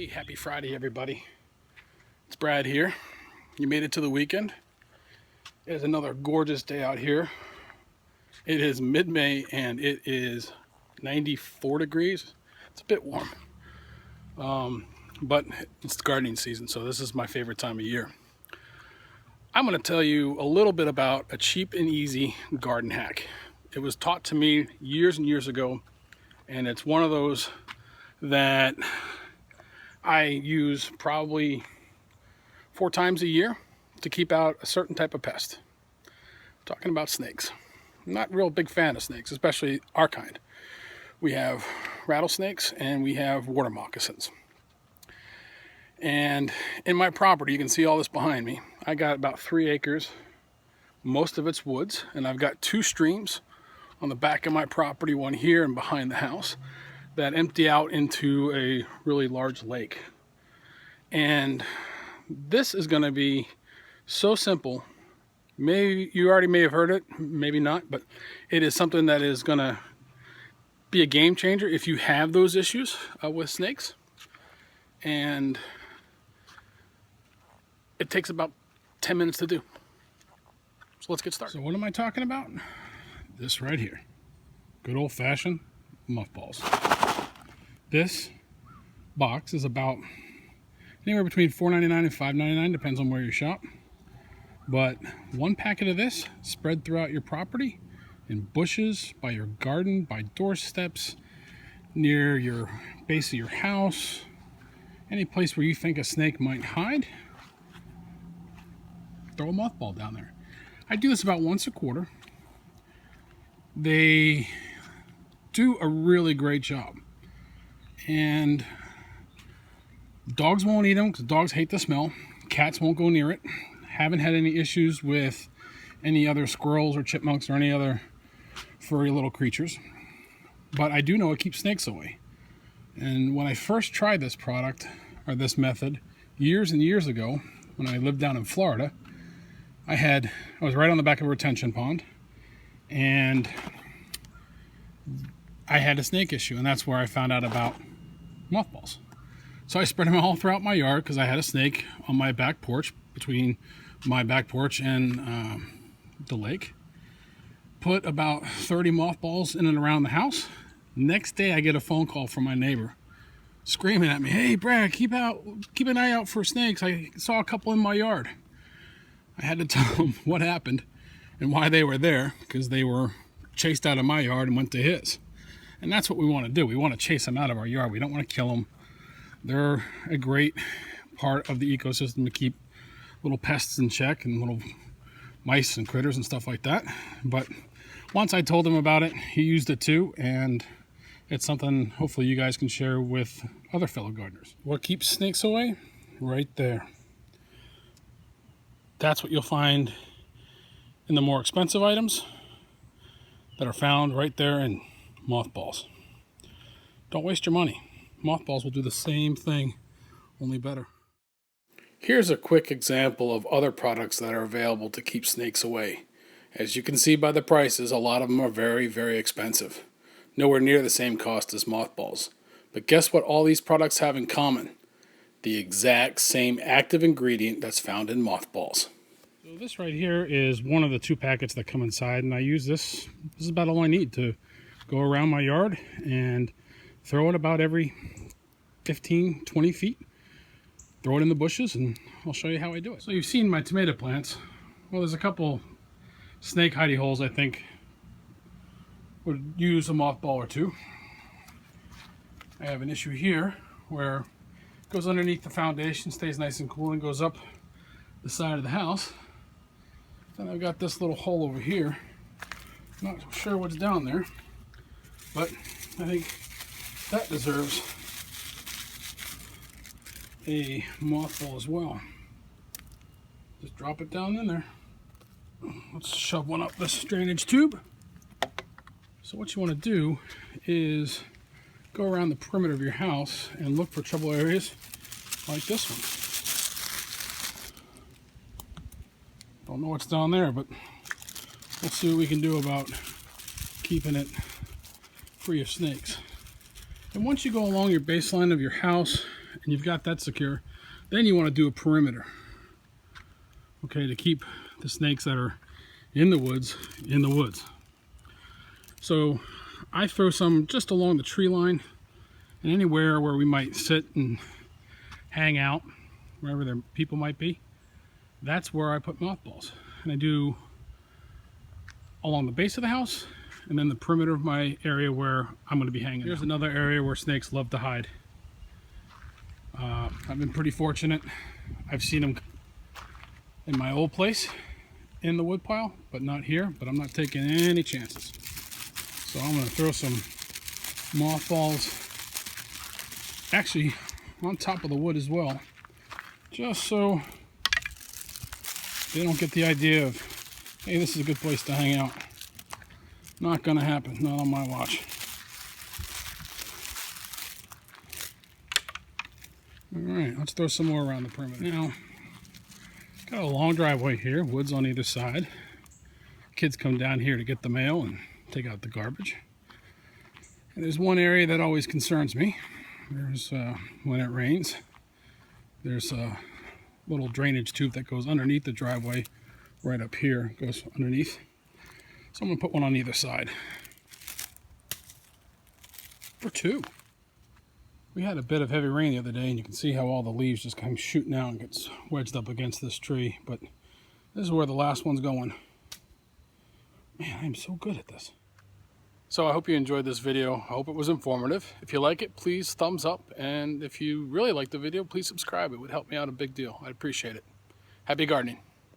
Hey, happy Friday, everybody. It's Brad here. You made it to the weekend. It is another gorgeous day out here. It is mid-May and it is 94 degrees. It's a bit warm, but it's gardening season, so this is my favorite time of year. I'm going to tell you a little bit about a cheap and easy garden hack. It was taught to me years and years ago, and it's one of those that I use probably 4 times a year to keep out a certain type of pest. I'm talking about snakes. I'm not a real big fan of snakes, especially our kind. We have rattlesnakes and we have water moccasins. And in my property, you can see all this behind me. I got about 3 acres. Most of it's woods, and I've got 2 streams on the back of my property, one here and behind the house, that empty out into a really large lake. And this is going to be so simple. Maybe you already may have heard it, maybe not, but it is something that is going to be a game changer if you have those issues with snakes. And it takes about 10 minutes to do. So let's get started. So what am I talking about? This right here. Good old-fashioned mothballs. This box is about anywhere between $4.99 and $5.99, depends on where you shop. But 1 packet of this spread throughout your property, in bushes, by your garden, by doorsteps, near your base of your house, any place where you think a snake might hide, throw a mothball down there. I do this about once a quarter. They do a really great job. And dogs won't eat them because dogs hate the smell. Cats won't go near it. Haven't had any issues with any other squirrels or chipmunks or any other furry little creatures. But I do know it keeps snakes away. And when I first tried this product, or this method, years and years ago, when I lived down in Florida, I was right on the back of a retention pond, and I had a snake issue, and that's where I found out about mothballs. So I spread them all throughout my yard because I had a snake on my back porch, between my back porch and the lake. Put about 30 mothballs in and around the house. Next day I get a phone call from my neighbor screaming at me, "Hey Brad, keep an eye out for snakes. I saw a couple in my yard." I had to tell him what happened and why they were there, because they were chased out of my yard and went to his. And that's what we want to do. We want to chase them out of our yard. We don't want to kill them. They're a great part of the ecosystem to keep little pests in check and little mice and critters and stuff like that. But once I told him about it, he used it too, and it's something hopefully you guys can share with other fellow gardeners. What keeps snakes away? Right there. That's what you'll find in the more expensive items that are found right there in mothballs. Don't waste your money. Mothballs will do the same thing, only better. Here's a quick example of other products that are available to keep snakes away. As you can see by the prices, a lot of them are very, very expensive. Nowhere near the same cost as mothballs. But guess what all these products have in common? The exact same active ingredient that's found in mothballs. So this right here is one of the 2 packets that come inside, and I use this. This is about all I need to go around my yard and throw it about every 15, 20 feet. Throw it in the bushes, and I'll show you how I do it. So you've seen my tomato plants. Well, there's a couple snake hidey holes I think would use a mothball or 2. I have an issue here where it goes underneath the foundation, stays nice and cool, and goes up the side of the house. Then I've got this little hole over here. Not sure what's down there, but I think that deserves a mothball as well. Just drop it down in there. Let's shove one up this drainage tube. So what you want to do is go around the perimeter of your house and look for trouble areas like this one. Don't know what's down there, but we'll see what we can do about keeping it free of snakes. And once you go along your baseline of your house and you've got that secure, then you want to do a perimeter, okay, to keep the snakes that are in the woods in the woods. So I throw some just along the tree line and anywhere where we might sit and hang out, wherever there people might be. That's where I put mothballs. And I do along the base of the house and then the perimeter of my area where I'm going to be hanging. Here's another area where snakes love to hide. I've been pretty fortunate. I've seen them in my old place in the woodpile, but not here. But I'm not taking any chances. So I'm going to throw some mothballs, actually on top of the wood as well, just so they don't get the idea of, hey, this is a good place to hang out. Not going to happen, not on my watch. Alright, let's throw some more around the perimeter. Now, got a long driveway here, woods on either side. Kids come down here to get the mail and take out the garbage. And there's one area that always concerns me. There's, when it rains, there's a little drainage tube that goes underneath the driveway, right up here, goes underneath. So I'm going to put one on either side. For two. We had a bit of heavy rain the other day, and you can see how all the leaves just come shooting out and gets wedged up against this tree. But this is where the last one's going. Man, I'm so good at this. So I hope you enjoyed this video. I hope it was informative. If you like it, please thumbs up. And if you really like the video, please subscribe. It would help me out a big deal. I'd appreciate it. Happy gardening.